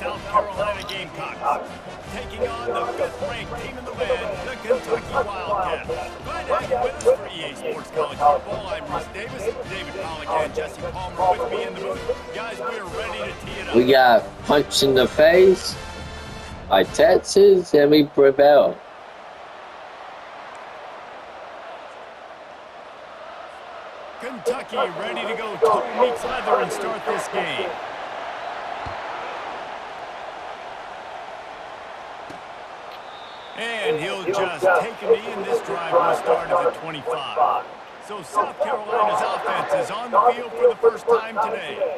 South Carolina Gamecocks, taking on the 5th-ranked team in the land, the Kentucky Wildcats. Glad to have you with us for EA Sports College Football. I'm Reese Davis, David Pollock and Jesse Palmer with me in the booth. Guys, we are ready to tee it up. We got punched in the face by Texas, and we prevail. Kentucky ready to go toe meets leather and start this game. And he'll just take a knee, and this drive will start at the 25. So South Carolina's offense is on the field for the first time today.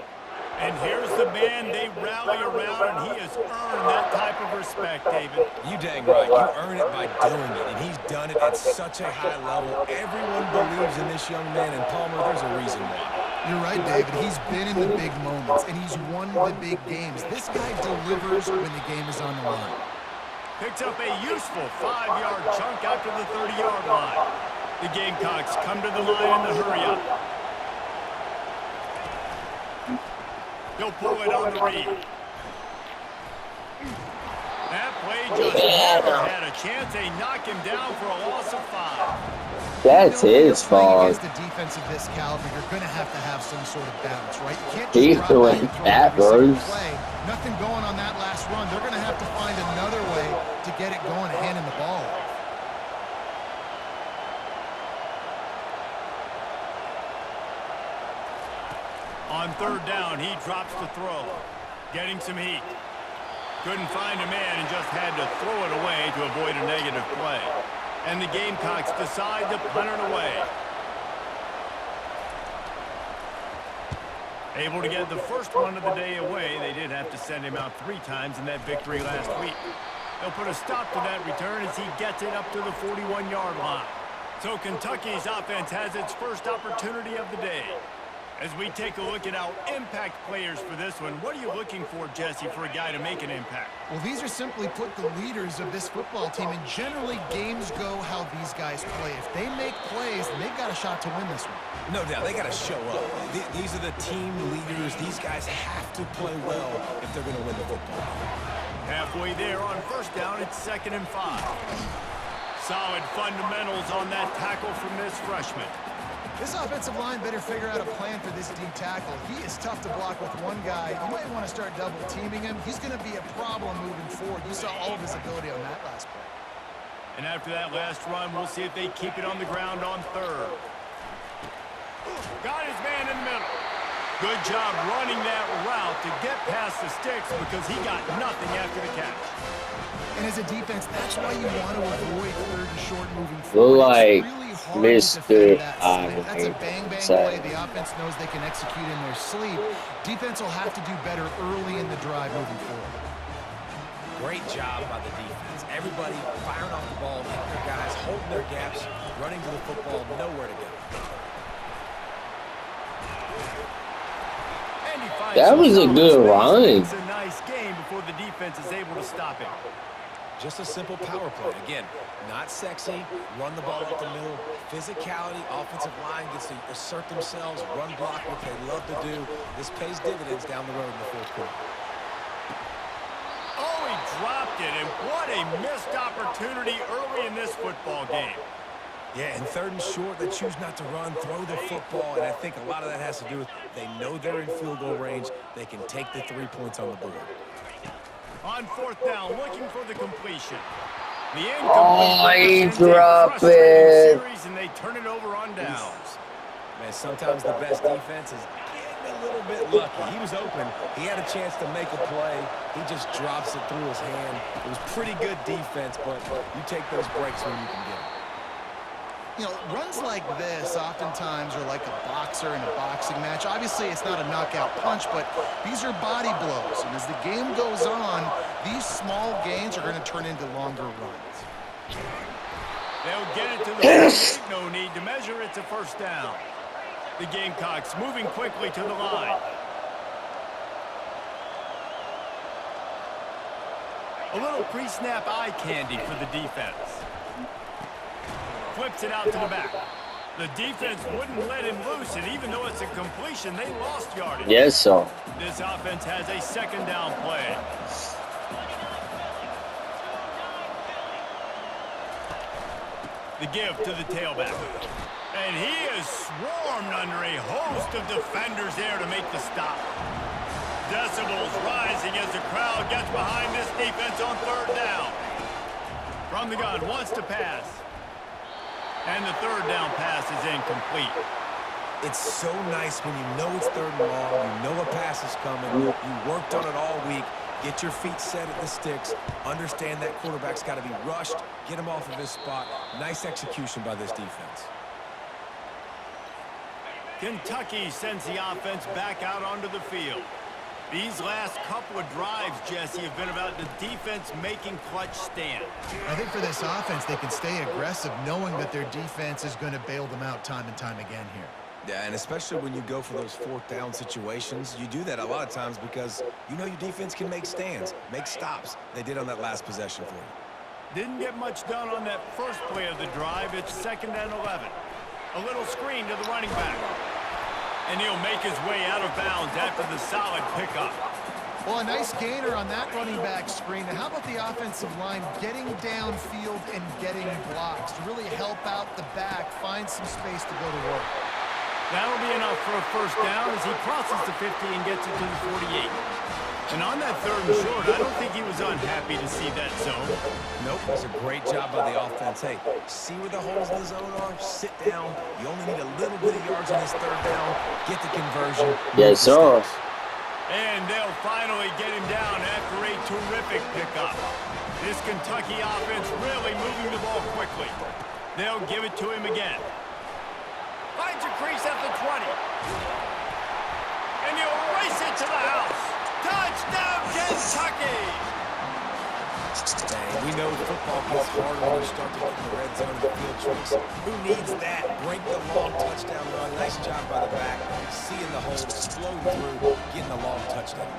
And here's the man they rally around, and he has earned that type of respect, David. You dang right. You earn it by doing it, and he's done it at such a high level. Everyone believes in this young man, and Palmer, there's a reason why. You're right, David. He's been in the big moments, and he's won the big games. This guy delivers when the game is on the line. Picks up a useful 5-yard chunk after the 30-yard line. The Gamecocks come to the line in the hurry-up. He'll pull it on the read. That play just never had a chance. They knock him down for a loss of 5. That's his fault. Against the defense of this caliber, you're going to have some sort of balance, right? You can't He just threw drop it back and throw every backwards. single play. Nothing going on that last run. They're going to have to find another way to get it going, handing the ball off. On 3rd down, he drops the throw, getting some heat. Couldn't find a man and just had to throw it away to avoid a negative play. And the Gamecocks decide to punt it away. Able to get the first one of the day away. They did have to send him out 3 times in that victory last week. They'll put a stop to that return as he gets it up to the 41-yard line. So Kentucky's offense has its first opportunity of the day. As we take a look at our impact players for this one, what are you looking for, Jesse, for a guy to make an impact? Well, these are simply put the leaders of this football team, and generally games go how these guys play. If they make plays, then they've got a shot to win this one. No doubt, they got to show up. These are the team leaders. These guys have to play well if they're going to win the football game. Halfway there on 1st down, it's 2nd and 5. Solid fundamentals on that tackle from this freshman. This offensive line better figure out a plan for this D tackle. He is tough to block with one guy. You might want to start double teaming him. He's going to be a problem moving forward. You saw all of his ability on that last play. And after that last run, we'll see if they keep it on the ground on 3rd. Got his man in the middle. Good job running that route to get past the sticks because he got nothing after the catch. And as a defense, that's why you want to avoid 3rd and short moving forward. Like Mr. That's a bang-bang play. The offense knows they can execute in their sleep. Defense will have to do better early in the drive moving forward. Great job by the defense. Everybody firing off the ball, hitting their guys, holding their gaps, running to the football, nowhere to go. That was a good run. It's a nice game before the defense is able to stop him. Just a simple power play. Again, not sexy, run the ball up the middle, physicality, offensive line gets to assert themselves, run block, what they love to do. This pays dividends down the road in the 4th quarter. Oh, he dropped it, and what a missed opportunity early in this football game. Yeah, and 3rd and short, they choose not to run, throw the football, and I think a lot of that has to do with they know they're in field goal range. They can take the 3 points on the board. On 4th down, looking for the completion. The he dropped it. Series, and they turn it over on downs. Man, sometimes the best defense is getting a little bit lucky. He was open. He had a chance to make a play. He just drops it through his hand. It was pretty good defense, but you take those breaks when you can get them. You know, runs like this oftentimes are like a boxer in a boxing match. Obviously, it's not a knockout punch, but these are body blows. And as the game goes on, these small gains are going to turn into longer runs. They'll get it to the 48. No need to measure. It's a 1st down. The Gamecocks moving quickly to the line. A little pre-snap eye candy for the defense. Flips it out to the back. The defense wouldn't let him loose, and even though it's a completion, they lost yardage. Yes, sir. This offense has a 2nd down play. The give to the tailback. And he is swarmed under a host of defenders there to make the stop. Decibels rising as the crowd gets behind this defense on third down. From the gun, wants to pass. And the third down pass is incomplete. It's so nice when you know it's third and long, you know a pass is coming, you worked on it all week, get your feet set at the sticks, understand that quarterback's got to be rushed, get him off of his spot. Nice execution by this defense. Kentucky sends the offense back out onto the field. These last couple of drives, Jesse, have been about the defense making clutch stand. I think for this offense, they can stay aggressive knowing that their defense is going to bail them out time and time again here. Yeah, and especially when you go for those fourth down situations, you do that a lot of times because you know your defense can make stands, make stops. They did on that last possession for you. Didn't get much done on that first play of the drive. It's 2nd and 11. A little screen to the running back. And he'll make his way out of bounds after the solid pickup. Well, a nice gainer on that running back screen. And how about the offensive line getting downfield and getting blocks to really help out the back, find some space to go to work? That'll be enough for a first down as he crosses the 50 and gets it to the 48. And on that 3rd and short, I don't think he was unhappy to see that zone. Nope, it's a great job by the offense. Hey, see where the holes in the zone are? Sit down. You only need a little bit of yards on this 3rd down. Get the conversion. Yes, sir. And they'll finally get him down after a terrific pickup. This Kentucky offense really moving the ball quickly. They'll give it to him again. Finds a crease at the 20. And he'll race it to the house. Touchdown, Kentucky! Dang, we know football gets harder when you start to get in the red zone and field tricks. Who needs that? Break the long touchdown run. Nice job by the back. Seeing the hole, exploding through, getting the long touchdown.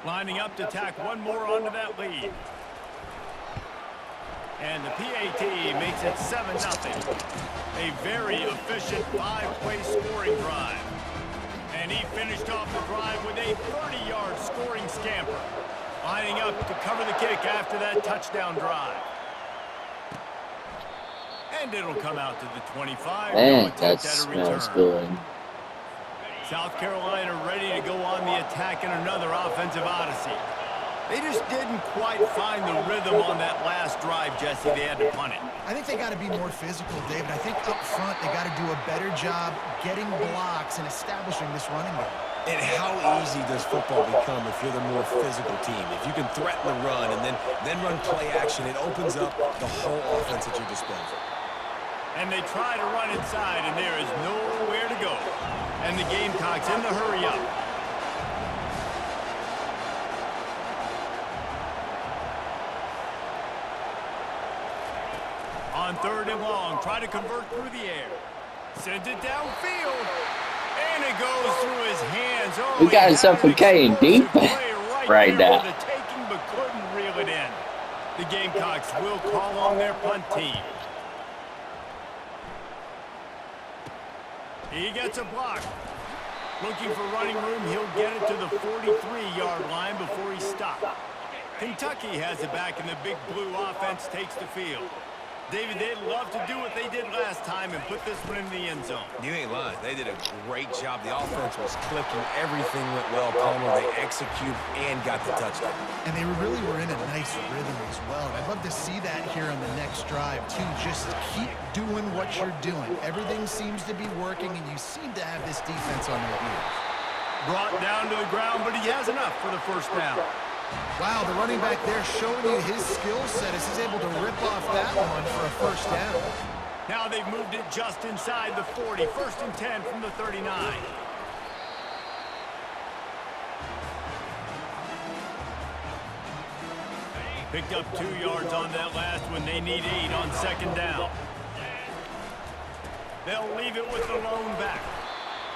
Lining up to tack one more onto that lead. And the PAT makes it 7-0. A very efficient 5-play scoring drive. And he finished off the drive with a 30-yard scoring scamper. Lining up to cover the kick after that touchdown drive. And it'll come out to the 25. Man, that smells good. South Carolina ready to go on the attack in another offensive odyssey. They just didn't quite find the rhythm on that last drive, Jesse. They had to punt it. I think they got to be more physical, David. I think up front they got to do a better job getting blocks and establishing this running game. And how easy does football become if you're the more physical team? If you can threaten the run and then run play action, it opens up the whole offense at your disposal. And they try to run inside, and there is nowhere to go. And the Gamecocks in the hurry up. On 3rd and long, try to convert through the air. Sends it downfield. And it goes through his hands. Oh, You got suffocating deep right now. The taking, but couldn't reel it in. The Gamecocks will call on their punt team. He gets a block. Looking for running room, he'll get it to the 43-yard line before he stopped. Kentucky has it back, and the big blue offense takes the field. David, they'd love to do what they did last time and put this one in the end zone. You ain't lying. They did a great job. The offense was clicking. Everything went well, Palmer. They executed and got the touchdown. And they really were in a nice rhythm as well. And I'd love to see that here on the next drive, too. Just keep doing what you're doing. Everything seems to be working, and you seem to have this defense on their heels. Brought down to the ground, but he has enough for the first down. Wow, the running back there showing you his skill set as he's able to rip off that one for a first down. Now they've moved it just inside the 40. 1st and 10 from the 39. Picked up 2 yards on that last one. They need 8 on 2nd down. They'll leave it with the lone back.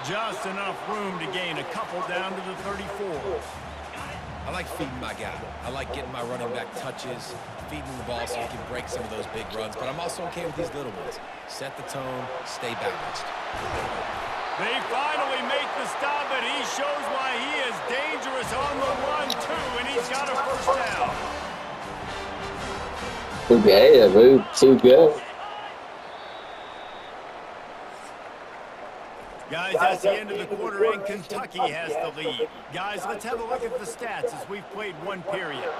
Just enough room to gain a couple down to the 34. I like feeding my guy. I like getting my running back touches, feeding the ball so he can break some of those big runs. But I'm also okay with these little ones. Set the tone, stay balanced. They finally make the stop, and he shows why he is dangerous on the run, too, and he's got a first down. Okay, the move too good. Guys, that's the end of the quarter, and Kentucky has the lead. Guys, let's have a look at the stats as we've played one period.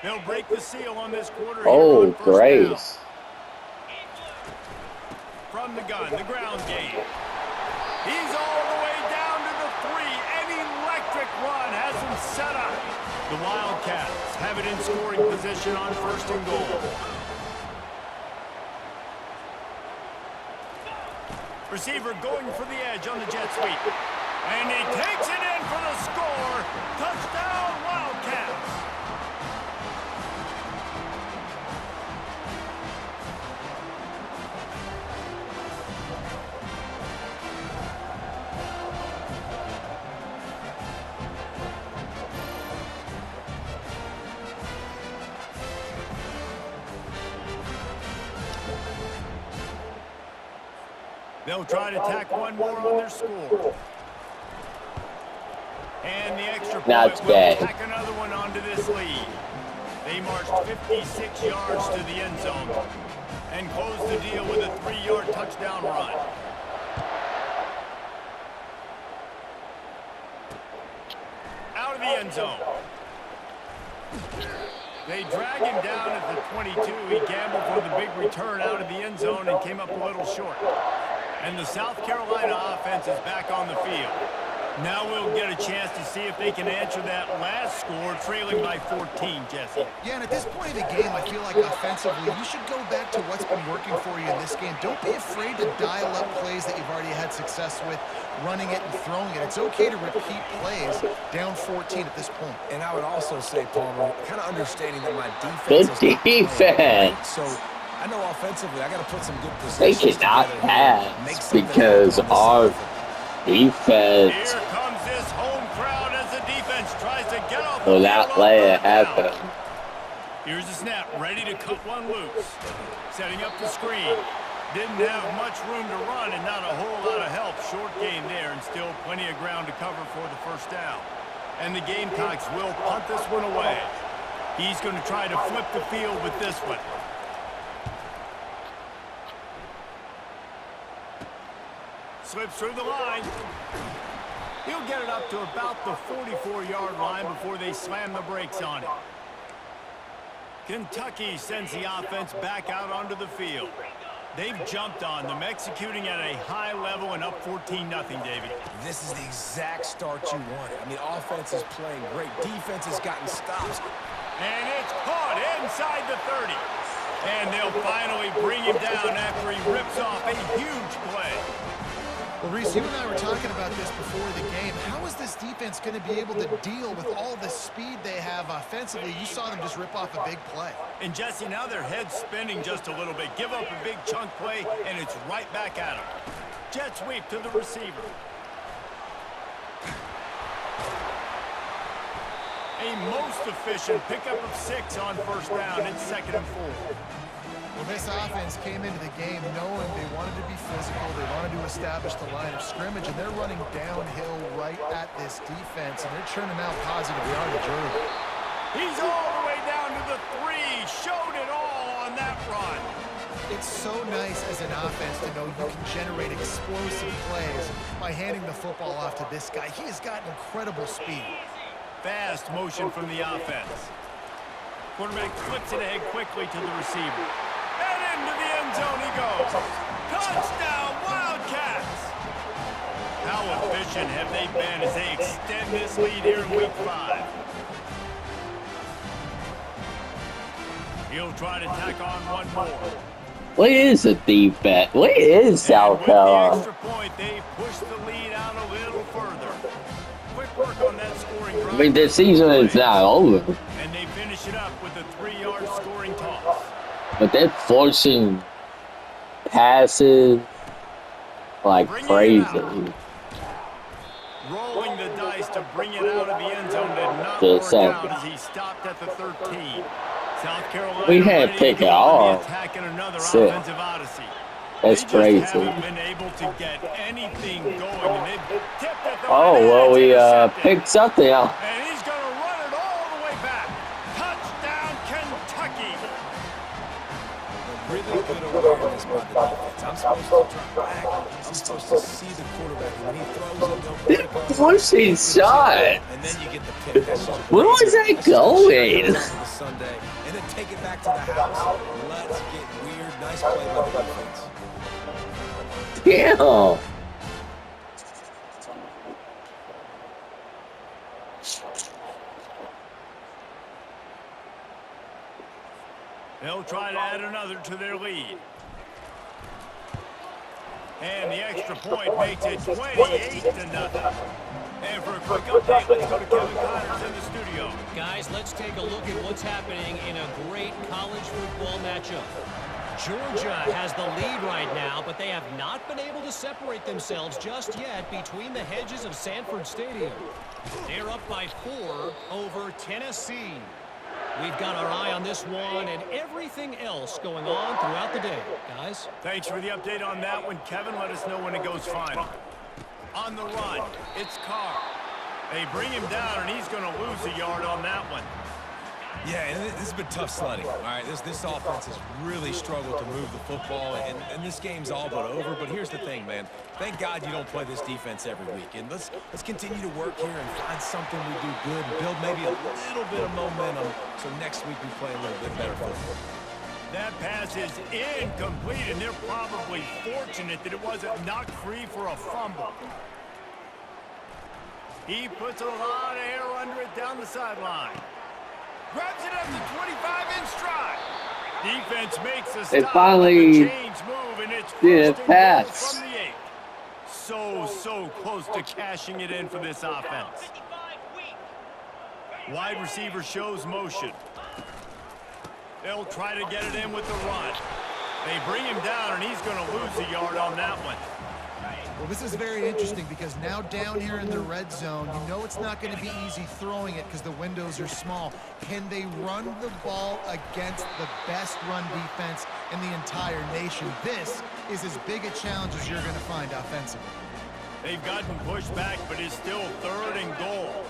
They'll break the seal on this quarter. Oh, here on first Grace. down. From the gun, the ground game. He's all the way down to the 3. An electric run has him set up. The Wildcats have it in scoring position on first and goal. Receiver going for the edge on the jet sweep. And he takes it in for the score. Touchdown, Wildcats. They'll try to tack one more on their score. And the extra point will tack another one onto this lead. They marched 56 yards to the end zone and closed the deal with a 3-yard touchdown run. Out of the end zone. They drag him down at the 22. He gambled for the big return out of the end zone and came up a little short. And the South Carolina offense is back on the field. Now we'll get a chance to see if they can answer that last score, trailing by 14, Jesse. Yeah, and at this point of the game, I feel like offensively, you should go back to what's been working for you in this game. Don't be afraid to dial up plays that you've already had success with, running it and throwing it. It's okay to repeat plays down 14 at this point. And I would also say, Palmer, kind of understanding that my defense Good defense. So I know offensively, I got to put some good They positions cannot together here. Make pass something because happen on our this defense Here comes this home crowd as the defense tries to get off the will not field on let it third happen. down. Here's the snap, ready to cut one loose. Setting up the screen. Didn't have much room to run and not a whole lot of help. Short game there and still plenty of ground to cover for the first down. And the Gamecocks will punt this one away. He's going to try to flip the field with this one. Slips through the line. He'll get it up to about the 44-yard line before they slam the brakes on it. Kentucky sends the offense back out onto the field. They've jumped on them, executing at a high level and up 14-0, Davey. This is the exact start you wanted. I mean, offense is playing great. Defense has gotten stops. And it's caught inside the 30. And they'll finally bring him down after he rips off a huge play. Well, Reese, you and I were talking about this before the game. How is this defense going to be able to deal with all the speed they have offensively? You saw them just rip off a big play. And Jesse, now their head's spinning just a little bit. Give up a big chunk play, and it's right back at them. Jet sweep to the receiver. A most efficient pickup of 6 on first down. It's 2nd and 4. Well, this offense came into the game knowing they wanted to be physical, they wanted to establish the line of scrimmage, and they're running downhill right at this defense, and they're churning out positive yardage early. He's all the way down to the 3. Showed it all on that run. It's so nice as an offense to know you can generate explosive plays by handing the football off to this guy. He has got incredible speed. Fast motion from the offense. Quarterback flips it ahead quickly to the receiver. And into the end zone he goes. Touchdown, Wildcats! How efficient have they been as they extend this lead here in Week 5? He'll try to tack on one more. What is a defense? What is South And with the Carolina? extra point, they push the lead out a little further. Quick work on that scoring drive. I mean, the season is not over, And they finish it up with a 3-yard scoring toss. but they're forcing passes like Bringing it crazy. out. Rolling the dice to bring it out of the end zone did not Just work out saying. as he stopped at the 13. South Carolina We had ready pick to it go on the off. attack in another Shit. offensive odyssey. That's They crazy. just haven't been able to get anything going, and they've tipped it. Oh, well, we picked something out. And he's going to run it all the way back. Touchdown, Kentucky. Really good awareness by the defense. I'm supposed to drop back. I'm supposed to see the quarterback. And when he throws it, don't break on it. What's he shot? And then you get the pick. That's just Where was that Let's just going? shut down the Sunday, and then take it back to the house. Let's get weird. Nice play by the defense. Damn. They'll try to add another to their lead. And the extra point makes it 28-0. And for a quick update, let's go to Kevin Connors in the studio. Guys, let's take a look at what's happening in a great college football matchup. Georgia has the lead right now, but they have not been able to separate themselves just yet between the hedges of Sanford Stadium. They're up by 4 over Tennessee. We've got our eye on this one and everything else going on throughout the day. Guys? Thanks for the update on that one, Kevin. Let us know when it goes final. On the run, it's Carr. They bring him down, and he's going to lose a yard on that one. Yeah, and this has been tough sledding. All right, this offense has really struggled to move the football, and this game's all but over. But here's the thing, man. Thank God you don't play this defense every week. And let's continue to work here and find something we do good and build maybe a little bit of momentum so next week we play a little bit better football. That pass is incomplete, and they're probably fortunate that it wasn't knocked free for a fumble. He puts a lot of air under it down the sideline. Grabs it up to 25 in stride. Defense makes a They stop. finally The change move, and it's did first a and goal pass. from the 8. So close to cashing it in for this offense. Wide receiver shows motion. They'll try to get it in with the run. They bring him down, and he's going to lose a yard on that one. Well, this is very interesting because now down here in the red zone, you know it's not going to be easy throwing it because the windows are small. Can they run the ball against the best run defense in the entire nation? This is as big a challenge as you're going to find offensively. They've gotten pushed back, but it's still 3rd and goal.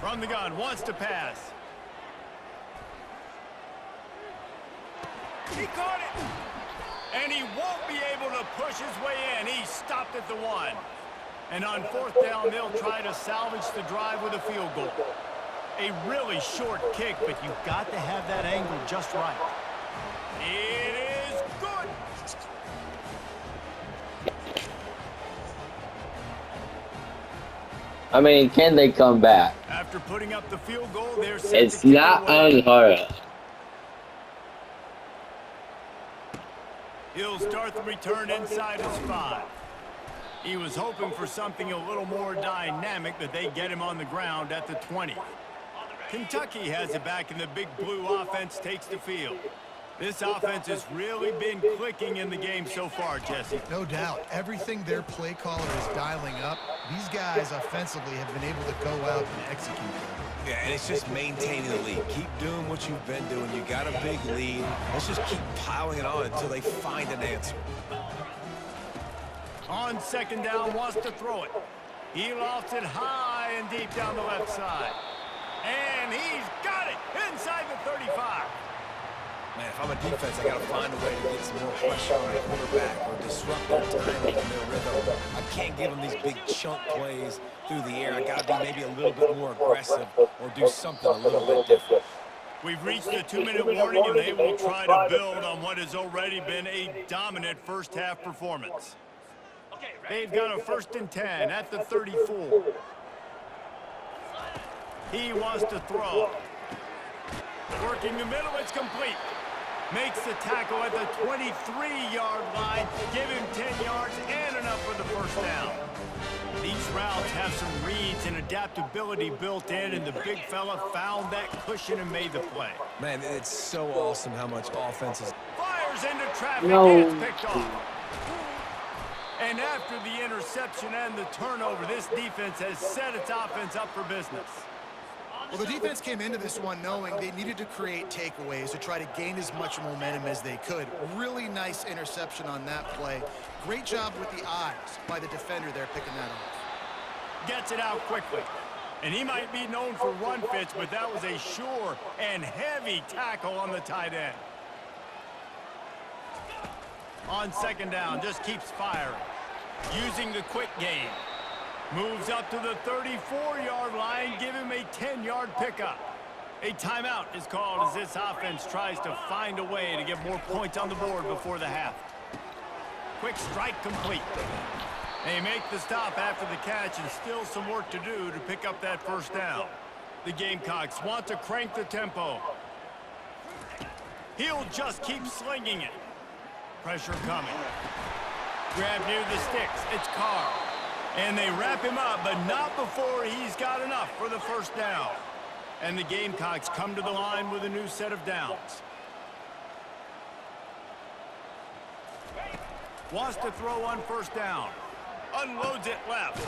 From the gun, wants to pass. He caught it! And he won't be able to push his way in. He stopped at the 1. And on 4th down, they'll try to salvage the drive with a field goal. A really short kick, but you've got to have that angle just right. It is good! I mean, can they come back? After putting up the field goal, they're set It's to kick not it away. unheard of. He'll start the return inside his 5. He was hoping for something a little more dynamic, but they get him on the ground at the 20. Kentucky has it back, and the big blue offense takes the field. This offense has really been clicking in the game so far, Jesse. No doubt. Everything their play caller is dialing up, these guys offensively have been able to go out and execute them. Yeah, and it's just maintaining the lead. Keep doing what you've been doing. You got a big lead. Let's just keep piling it on until they find an answer. On 2nd down, wants to throw it. He lofts it high and deep down the left side. And he's got it inside the 35. Man, if I'm a defense, I got to find a way to get some more pressure on the quarterback or disrupt their timing and their rhythm. I can't give them these big chunk plays through the air. I got to be maybe a little bit more aggressive or do something a little bit different. We've reached the 2-minute warning, and they will try to build on what has already been a dominant first-half performance. They've got a 1st and 10 at the 34. He wants to throw. Working the middle, it's complete. Makes the tackle at the 23-yard line. Give him 10 yards and enough for the 1st down. These routes have some reads and adaptability built in, and the big fella found that cushion and made the play. Man, it's so awesome how much offense is. Fires Tears into traffic. No. And it's picked off. And after the interception and the turnover, this defense has set its offense up for business. Well, the defense came into this one knowing they needed to create takeaways to try to gain as much momentum as they could. Really nice interception on that play. Great job with the eyes by the defender there picking that off. Gets it out quickly. And he might be known for run fits, but that was a sure and heavy tackle on the tight end. On second down, just keeps firing. Using the quick game. Moves up to the 34-yard line, give him a 10-yard pickup. A timeout is called as this offense tries to find a way to get more points on the board before the half. Quick strike complete. They make the stop after the catch and still some work to do to pick up that first down. The Gamecocks want to crank the tempo. He'll just keep slinging it. Pressure coming. Grab near the sticks. It's Carr. And they wrap him up, but not before he's got enough for the first down. And the Gamecocks come to the line with a new set of downs. Wants to throw on first down. Unloads it left.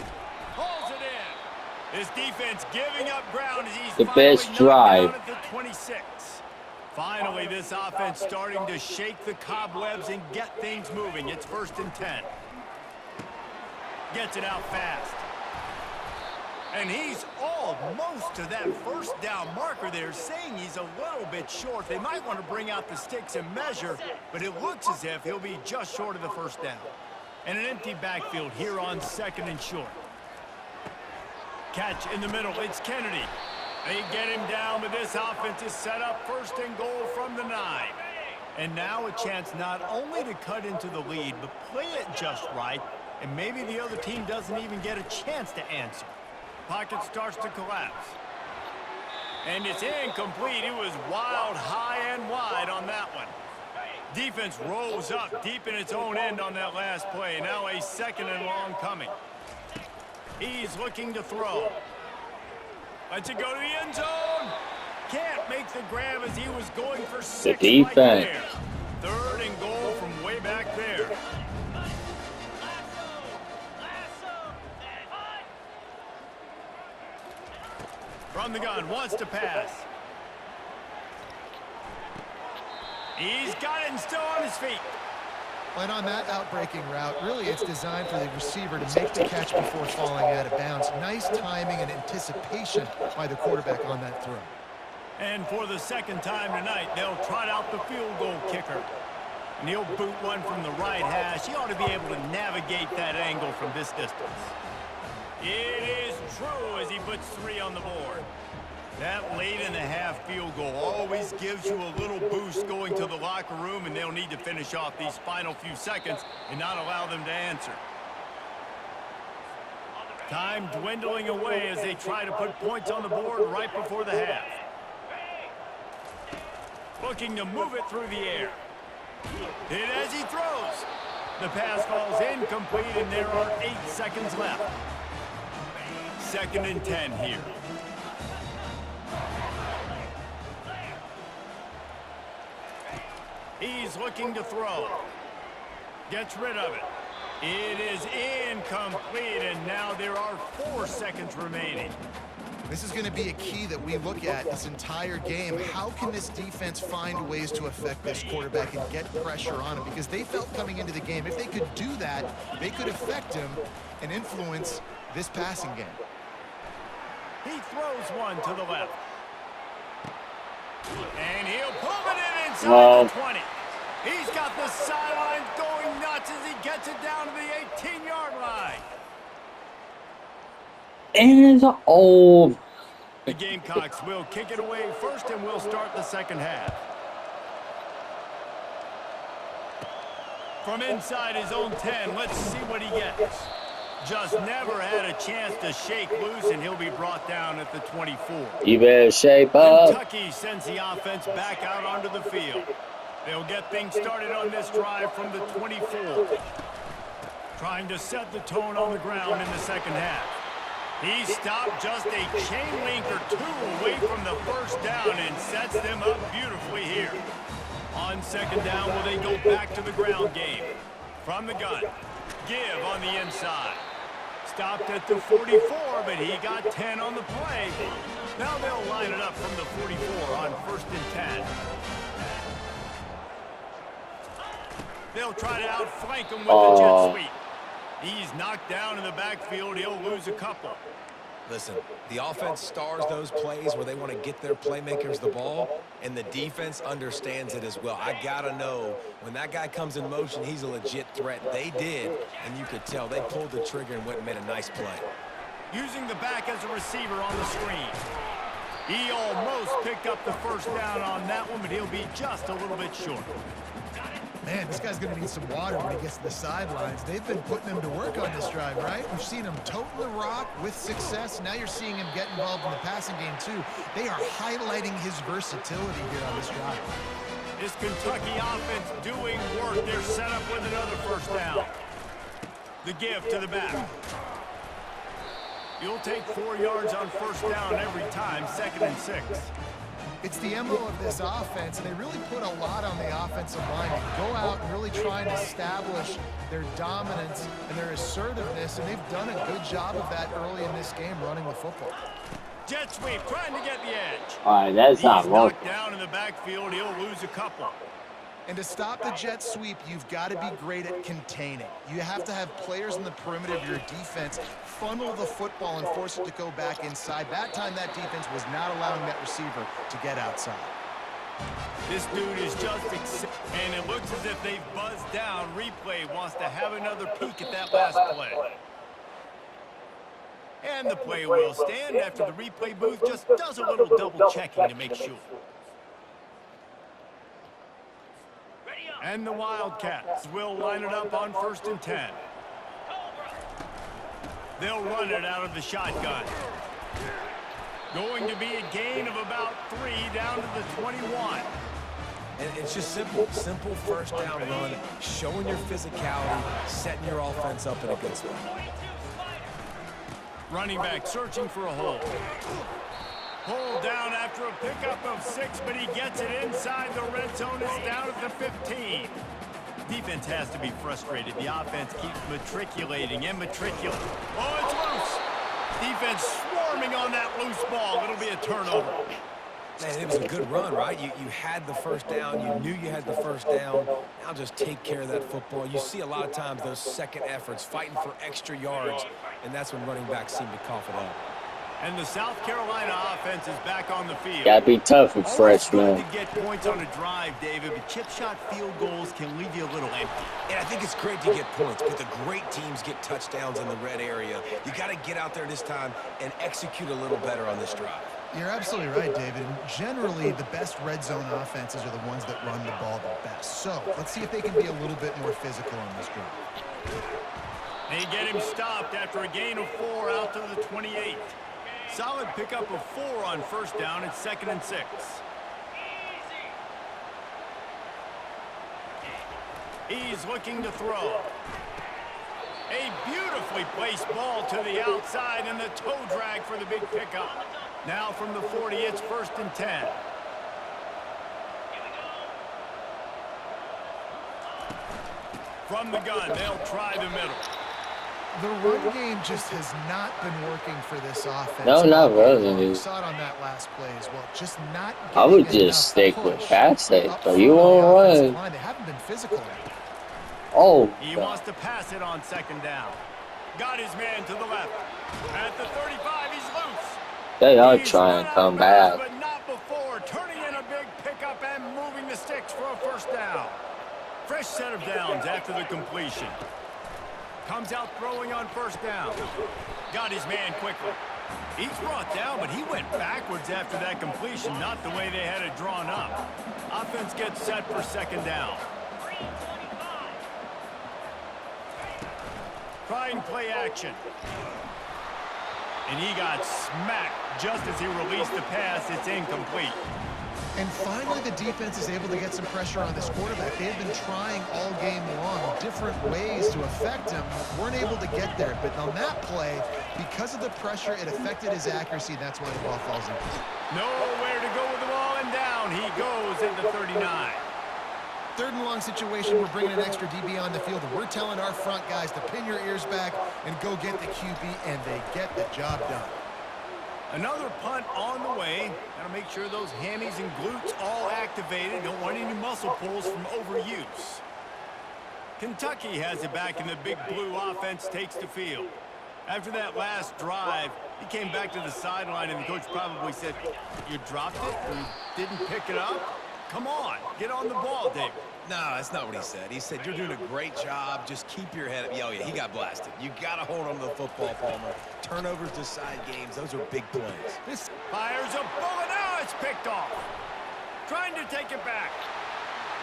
Hauls it in. This defense giving up ground as he's The best drive. at the 26. Finally, this offense starting to shake the cobwebs and get things moving. It's 1st and 10. Gets it out fast. And he's almost to that first down marker there, saying he's a little bit short. They might want to bring out the sticks and measure, but it looks as if he'll be just short of the first down. And an empty backfield here on 2nd and short. Catch in the middle. It's Kennedy. They get him down, but this offense is set up 1st and goal from the 9. And now a chance not only to cut into the lead, but play it just right, and maybe the other team doesn't even get a chance to answer. Pocket starts to collapse. And it's incomplete. It was wild, high and wide on that one. Defense rolls up deep in its own end on that last play. Now a 2nd and long coming. He's looking to throw. Lets it go to the end zone. Can't make the grab as he was going for 6 The right defense. there. 3rd and goal from way back there. From the gun, wants to pass. He's got it and still on his feet. And on that outbreaking route, really it's designed for the receiver to make the catch before falling out of bounds. Nice timing and anticipation by the quarterback on that throw. And for the 2nd time tonight, they'll trot out the field goal kicker. And he'll boot one from the right hash. He ought to be able to navigate that angle from this distance. It is true as he puts 3 on the board. That late in the half field goal always gives you a little boost going to the locker room, and they'll need to finish off these final few seconds and not allow them to answer. Time dwindling away as they try to put points on the board right before the half. Looking to move it through the air. Hit as he throws. The pass falls incomplete, and there are 8 seconds left. 2nd and 10 here. He's looking to throw. Gets rid of it. It is incomplete, and now there are 4 seconds remaining. This is going to be a key that we look at this entire game. How can this defense find ways to affect this quarterback and get pressure on him? Because they felt coming into the game, if they could do that, they could affect him and influence this passing game. He throws one to the left. And he'll pull it in inside the 20. He's got the sidelines going nuts as he gets it down to the 18-yard line. And oh, The Gamecocks will kick it away first, and we'll start the 2nd half. From inside his own 10, let's see what he gets. Just never had a chance to shake loose, and he'll be brought down at the 24. you better shape up. Kentucky sends the offense back out onto the field. They'll get things started on this drive from the 24. Trying to set the tone on the ground in the 2nd half. He stopped just a chain link or 2 away from the first down and sets them up beautifully here. On second down, will they go back to the ground game? From the gun. Give on the inside. Stopped at the 44, but he got 10 on the play. Now they'll line it up from the 44 on 1st and 10. They'll try to outflank him with the jet sweep. He's knocked down in the backfield. He'll lose a couple. Listen, the offense stars those plays where they want to get their playmakers the ball, and the defense understands it as well. I got to know, when that guy comes in motion, he's a legit threat. They did, and you could tell they pulled the trigger and went and made a nice play. Using the back as a receiver on the screen. He almost picked up the first down on that one, but he'll be just a little bit short. Man, this guy's going to need some water when he gets to the sidelines. They've been putting him to work on this drive, right? We've seen him toting the rock with success. Now you're seeing him get involved in the passing game, too. They are highlighting his versatility here on this drive. This Kentucky offense doing work. They're set up with another first down. The give to the back. You'll take 4 yards on first down every time, 2nd and 6. It's the MO of this offense, and they really put a lot on the offensive line. They go out and really try and establish their dominance and their assertiveness, and they've done a good job of that early in this game running the football. Jet sweep, trying to get the edge. All right, that's not He's working. knocked down in the backfield. He'll lose a couple. And to stop the jet sweep, you've got to be great at containing. You have to have players in the perimeter of your defense funnel the football and force it to go back inside. That time, that defense was not allowing that receiver to get outside. This dude is just and it looks as if they've buzzed down. Replay wants to have another peek at that last play. And the play will stand after the replay booth just does a little double checking to make sure. And the Wildcats will line it up on 1st and 10. They'll run it out of the shotgun. Going to be a gain of about 3 down to the 21. And it's just simple first down run, showing your physicality, setting your offense up in a good spot. Running back searching for a hole. Pulled down after a pickup of 6, but he gets it inside the red zone. It's down at the 15. Defense has to be frustrated. The offense keeps matriculating and matriculating. Oh, it's loose. Defense swarming on that loose ball. It'll be a turnover. Man, it was a good run, right? You had the first down. You knew you had the first down. Now just take care of that football. You see a lot of times those second efforts, fighting for extra yards, and that's when running backs seem to cough it up. And the South Carolina offense is back on the field. Gotta be tough with Always freshmen. good to get points on a drive, David, but chip shot field goals can leave you a little empty. And I think it's great to get points, but the great teams get touchdowns in the red area. You got to get out there this time and execute a little better on this drive. You're absolutely right, David. And generally, the best red zone offenses are the ones that run the ball the best. So let's see if they can be a little bit more physical on this drive. They get him stopped after a gain of 4 out to the 28. Solid pickup of 4 on first down. It's 2nd and 6. He's looking to throw. A beautifully placed ball to the outside and the toe drag for the big pickup. Now from the 40, it's 1st and 10. From the gun, they'll try the middle. The run game just has not been working for this offense. No, not really. You saw it on that last play as well. Just not I would getting enough just stick with push passing, up but front you on the won't offensive run. line. They haven't been physical. Oh, He God. wants to pass it on 2nd down. Got his man to the left. At the 35, he's loose. They are He's trying run to out come of bounds, back. but not before. Turning in a big pickup and moving the sticks for a first down. Fresh set of downs after the completion. Comes out throwing on first down. Got his man quickly. He's brought down, but he went backwards after that completion, not the way they had it drawn up. Offense gets set for 2nd down. Trying play action. And he got smacked just as he released the pass. It's incomplete. And finally, the defense is able to get some pressure on this quarterback. They have been trying all game long different ways to affect him. Weren't able to get there. But on that play, because of the pressure, it affected his accuracy. That's why the ball falls in. Nowhere to go with the ball, and down he goes at the 39. third and long situation, we're bringing an extra DB on the field, and we're telling our front guys to pin your ears back and go get the QB, and they get the job done. Another punt on the way. Got to make sure those hammies and glutes all activated. Don't want any muscle pulls from overuse. Kentucky has it back, and the Big Blue offense takes the field. After that last drive, he came back to the sideline, and the coach probably said, "You dropped it or you didn't pick it up? Come on, get on the ball, David." No, that's not what he said. He said, "You're doing a great job. Just keep your head up." Oh, yeah, he got blasted. You got to hold on to the football, Palmer. Turnovers decide games. Those are big plays. This fires a bullet. Now it's picked off. Trying to take it back.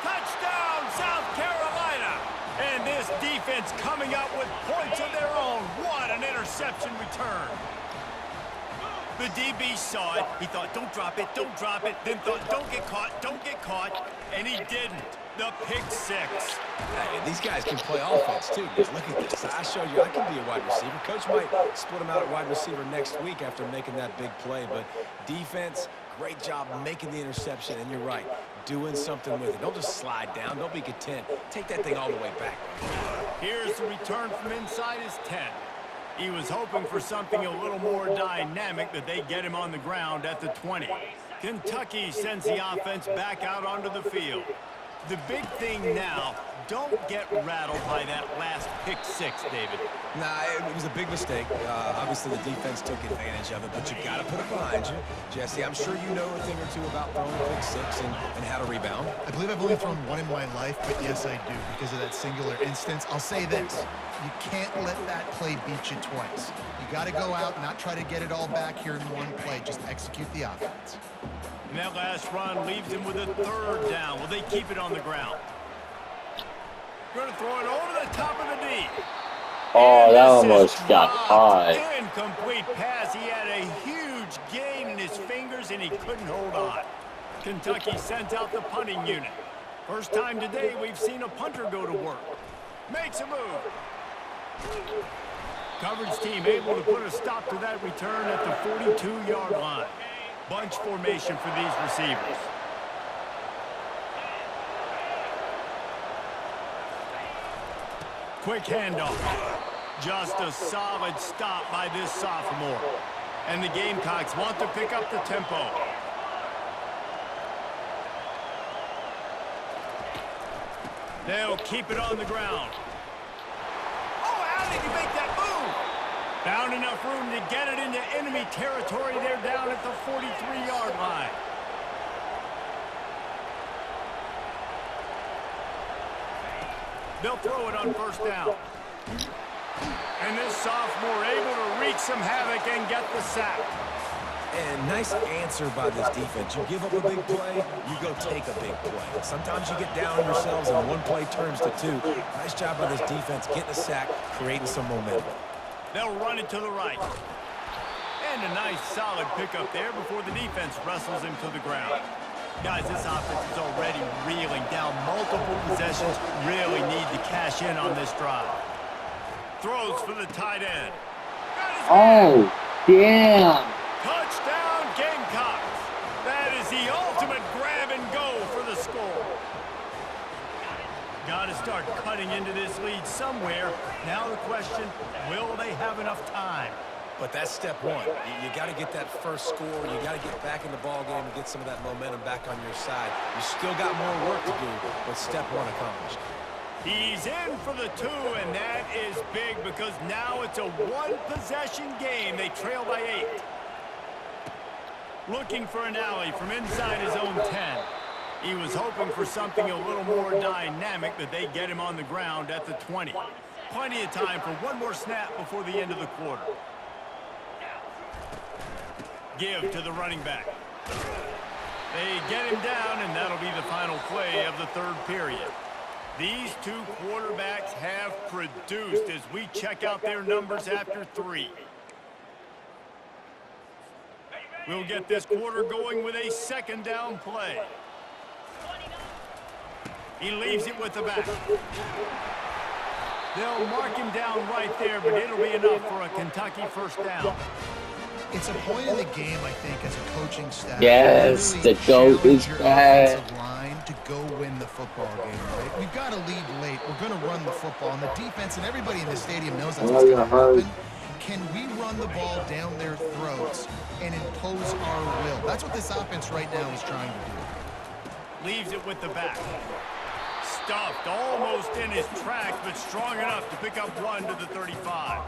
Touchdown, South Carolina. And this defense coming up with points of their own. What an interception return. The DB saw it. He thought, don't drop it, don't drop it. Then thought, don't get caught. And he didn't. The pick six. Hey, these guys can play offense, too. Look at this. I showed you I can be a wide receiver. Coach might split him out at wide receiver next week after making that big play. But defense, great job making the interception. And you're right, doing something with it. Don't just slide down. Don't be content. Take that thing all the way back. Here's the return from inside his 10. He was hoping for something a little more dynamic, but they get him on the ground at the 20. Kentucky sends the offense back out onto the field. The big thing now, don't get rattled by that last pick six, David. Nah, it was a big mistake. Obviously, the defense took advantage of it, but you got to put it behind you. Jesse, I'm sure you know a thing or two about throwing a pick six and how to rebound. I believe I've only thrown one in my life, but yes, I do, because of that singular instance. I'll say this. You can't let that play beat you twice. You got to go out and not try to get it all back here in one play. Just execute the offense. And that last run leaves him with a third down. Will they keep it on the ground? Going to throw it over the top of the D. Oh, And that this is almost got dropped. high. Incomplete pass. He had a huge gain in his fingers, and he couldn't hold on. Kentucky sent out the punting unit. First time today we've seen a punter go to work. Makes a move. Coverage team able to put a stop to that return at the 42-yard line. Bunch formation for these receivers. Quick handoff. Just a solid stop by this sophomore. And the Gamecocks want to pick up the tempo. They'll keep it on the ground. Oh, how did he make that move? Found enough room to get it into enemy territory. They're down at the 43-yard line. They'll throw it on first down. And this sophomore able to wreak some havoc and get the sack. And nice answer by this defense. You give up a big play, you go take a big play. Sometimes you get down on yourselves and one play turns to two. Nice job by this defense getting a sack, creating some momentum. They'll run it to the right. And a nice solid pickup there before the defense wrestles him to the ground. Guys, this offense is already reeling down multiple possessions. Really need to cash in on this drive. Throws for the tight end. Oh, damn. Touchdown, Gamecocks. That is the ultimate grab and go for the score. Got to start cutting into this lead somewhere. Now the question, will they have enough time? But that's step one. You got to get that first score. You got to get back in the ball game and get some of that momentum back on your side. You still got more work to do, but step one accomplished. He's in for the two, and that is big because now it's a one-possession game. They trail by 8. Looking for an alley from inside his own 10. He was hoping for something a little more dynamic, but they get him on the ground at the 20. Plenty of time for one more snap before the end of the quarter. Give to the running back. They get him down, and that'll be the final play of the third period. These two quarterbacks have produced as we check out their numbers after 3. We'll get this quarter going with a second down play. He leaves it with the back. They'll mark him down right there, but it'll be enough for a Kentucky first down. It's a point in the game, I think, as a coaching staff. Yes, really the GOAT is challenge your back. offensive line to go win the football game, right? We've got to lead late. We're going to run the football. And the defense and everybody in the stadium knows that's what's going to happen. Can we run the ball down their throats and impose our will? That's what this offense right now is trying to do. Leaves it with the back. Stuffed almost in his tracks, but strong enough to pick up one to the 35.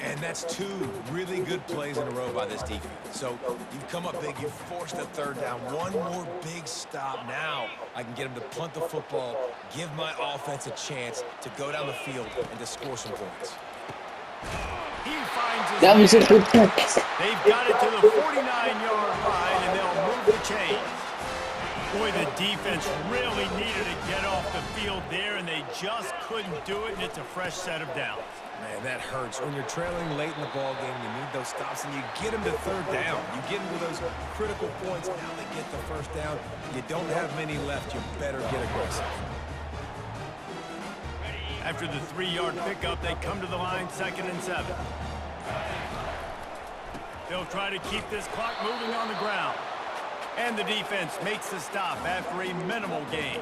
And that's 2 really good plays in a row by this defense. So you've come up big, you've forced a third down. One more big stop. Now I can get him to punt the football, give my offense a chance to go down the field and to score some points. He finds his That was a man. good catch. They've got it to the 49-yard line, and they'll move the chains. Boy, the defense really needed to get off the field there, and they just couldn't do it, and it's a fresh set of downs. Man, that hurts. When you're trailing late in the ball game, you need those stops, and you get them to third down. You get them to those critical points. Now they get the first down. You don't have many left. You better get aggressive. After the 3-yard pickup, they come to the line 2nd and 7. They'll try to keep this clock moving on the ground. And the defense makes the stop after a minimal gain.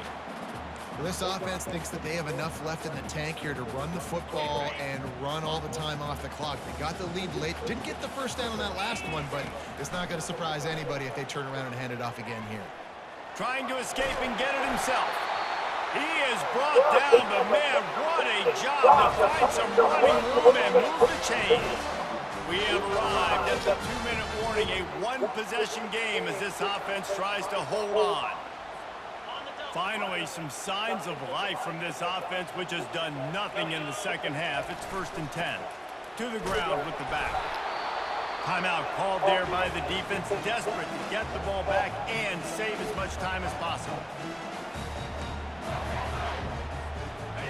Well, this offense thinks that they have enough left in the tank here to run the football and run all the time off the clock. They got the lead late. Didn't get the first down on that last one, but it's not going to surprise anybody if they turn around and hand it off again here. Trying to escape and get it himself. He is brought down, but man, what a job to find some running room and move the chains. We have arrived at the 2-minute warning, a one-possession game as this offense tries to hold on. Finally, some signs of life from this offense, which has done nothing in the second half. It's 1st and 10. To the ground with the back. Timeout called there by the defense, desperate to get the ball back and save as much time as possible.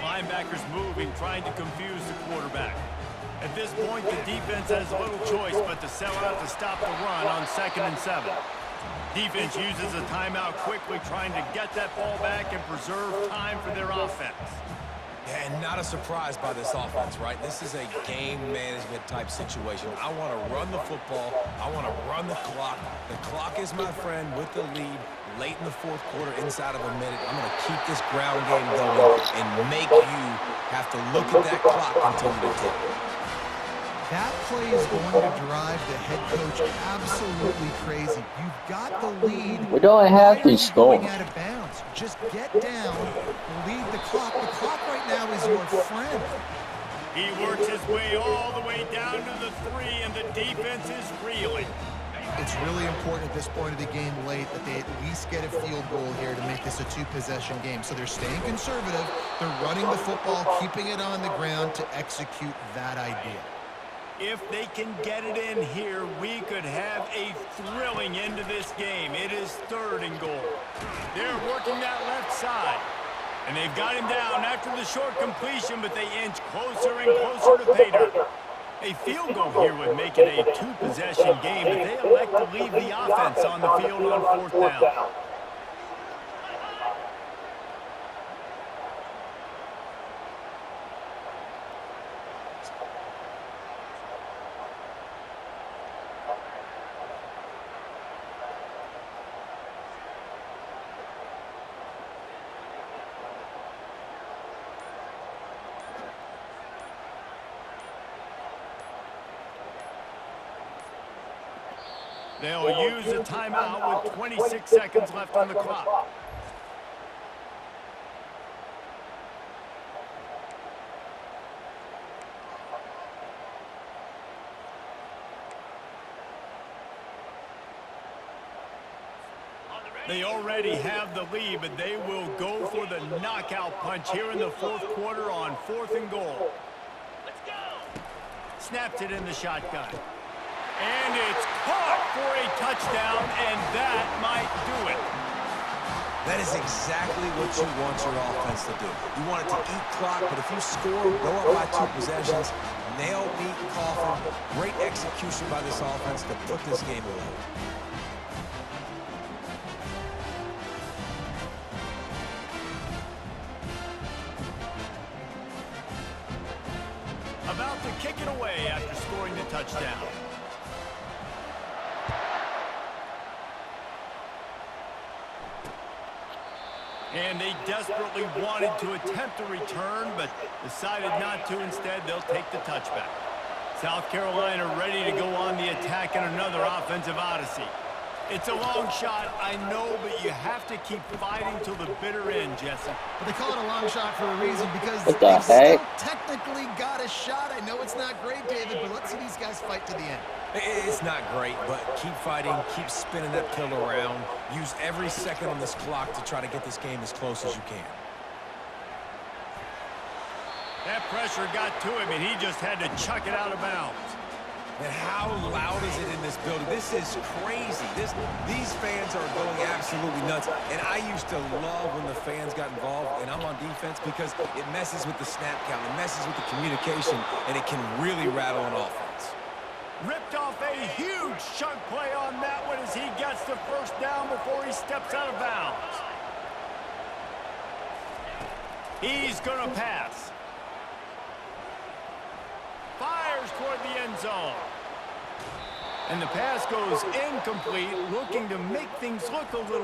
Linebackers moving, trying to confuse the quarterback. At this point, the defense has little choice but to sell out to stop the run on 2nd and 7. Defense uses a timeout quickly, trying to get that ball back and preserve time for their offense. And not a surprise by this offense, right? This is a game management type situation. I want to run the football. I want to run the clock. The clock is my friend with the lead late in the 4th quarter, inside of a minute. I'm going to keep this ground game going and make you have to look at that clock until you tick. That play is going to drive the head coach absolutely crazy. You've got the lead. We don't have to score. Going out of bounds. Just get down, lead the clock. The clock right now is your friend. He works his way all the way down to the 3, and the defense is reeling. It's really important at this point of the game late that they at least get a field goal here to make this a 2-possession game. So they're staying conservative. They're running the football, keeping it on the ground to execute that idea. If they can get it in here, we could have a thrilling end to this game. It is 3rd and goal. They're working that left side. And they've got him down after the short completion, but they inch closer and closer to pay dirt. A field goal here would make it a 2-possession game, but they elect to leave the offense on the field on 4th down. They'll use a timeout with 26 seconds left on the clock. They already have the lead, but they will go for the knockout punch here in the 4th quarter on 4th and goal. Let's go! Snapped it in the shotgun. And it's caught for a touchdown, and that might do it. That is exactly what you want your offense to do. You want it to eat clock, but if you score, go up by 2 possessions, nail, meet, coffin. Great execution by this offense to put this game away. About to kick it away after scoring the touchdown. And they desperately wanted to attempt a return, but decided not to. Instead, they'll take the touchback. South Carolina ready to go on the attack in another offensive odyssey. It's a long shot, I know, but you have to keep fighting till the bitter end, Jesse. But they call it a long shot for a reason because What the they still heck? technically got a shot. I know it's not great, David, but let's see these guys fight to the end. It's not great, but keep fighting, keep spinning that pill around. Use every second on this clock to try to get this game as close as you can. That pressure got to him, and he just had to chuck it out of bounds. And how loud is it in this building? This is crazy. These fans are going absolutely nuts. And I used to love when the fans got involved, and I'm on defense because it messes with the snap count, it messes with the communication, and it can really rattle an offense. Ripped off a huge chunk play on that one as he gets the first down before he steps out of bounds. He's going to pass. Fires toward the end zone. And the pass goes incomplete, looking to make things look a little